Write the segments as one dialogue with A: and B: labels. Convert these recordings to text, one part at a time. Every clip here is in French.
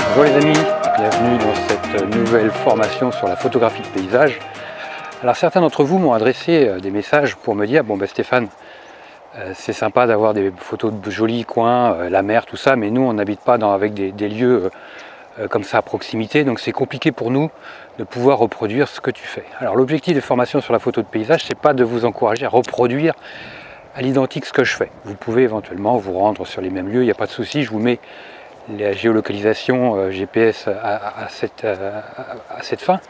A: Bonjour les amis, bienvenue dans cette nouvelle formation sur la photographie de paysage. Alors certains d'entre vous m'ont adressé des messages pour me dire bon ben Stéphane, c'est sympa d'avoir des photos de jolis coins, la mer, tout ça, mais nous on n'habite pas avec des lieux comme ça à proximité, donc c'est compliqué pour nous de pouvoir reproduire ce que tu fais. Alors l'objectif des formations sur la photo de paysage, c'est pas de vous encourager à reproduire à l'identique ce que je fais. Vous pouvez éventuellement vous rendre sur les mêmes lieux, il n'y a pas de souci, je vous mets la géolocalisation GPS à cette fin.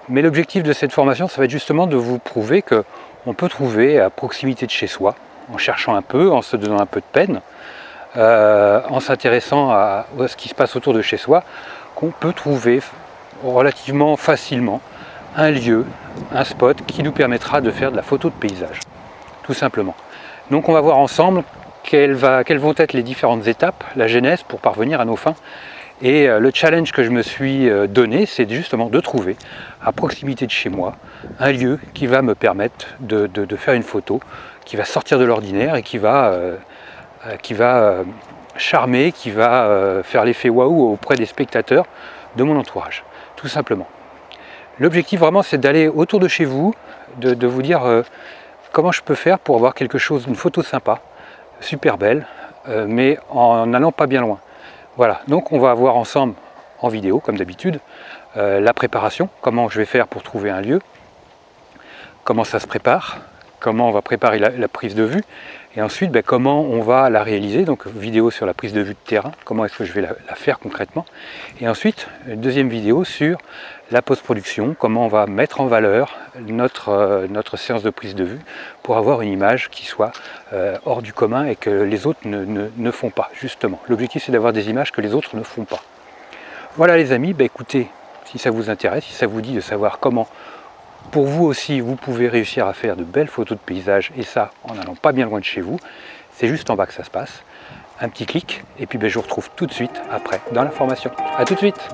A: Mais l'objectif de cette formation, ça va être justement de vous prouver qu'on peut trouver à proximité de chez soi, en cherchant un peu, en se donnant un peu de peine, en s'intéressant à ce qui se passe autour de chez soi, qu'on peut trouver relativement facilement un lieu, un spot qui nous permettra de faire de la photo de paysage, tout simplement. Donc on va voir ensemble quelles vont être les différentes étapes, la genèse pour parvenir à nos fins. Et le challenge que je me suis donné, c'est justement de trouver à proximité de chez moi un lieu qui va me permettre de faire une photo qui va sortir de l'ordinaire et qui va charmer, qui va faire l'effet waouh auprès des spectateurs de mon entourage, tout simplement. L'objectif vraiment, c'est d'aller autour de chez vous, de vous dire comment je peux faire pour avoir quelque chose, une photo sympa, super belle, mais en n'allant pas bien loin. Voilà, donc on va voir ensemble en vidéo, comme d'habitude, la préparation, comment je vais faire pour trouver un lieu, comment ça se prépare, comment on va préparer la prise de vue, et ensuite comment on va la réaliser, donc vidéo sur la prise de vue de terrain, comment est-ce que je vais la faire concrètement, et ensuite une deuxième vidéo sur la post-production, comment on va mettre en valeur notre séance de prise de vue pour avoir une image qui soit hors du commun et que les autres ne font pas, justement. L'objectif c'est d'avoir des images que les autres ne font pas. Voilà les amis, écoutez, si ça vous intéresse, si ça vous dit de savoir comment pour vous aussi, vous pouvez réussir à faire de belles photos de paysage, et ça en n'allant pas bien loin de chez vous. C'est juste en bas que ça se passe. Un petit clic, et puis je vous retrouve tout de suite après dans la formation. A tout de suite.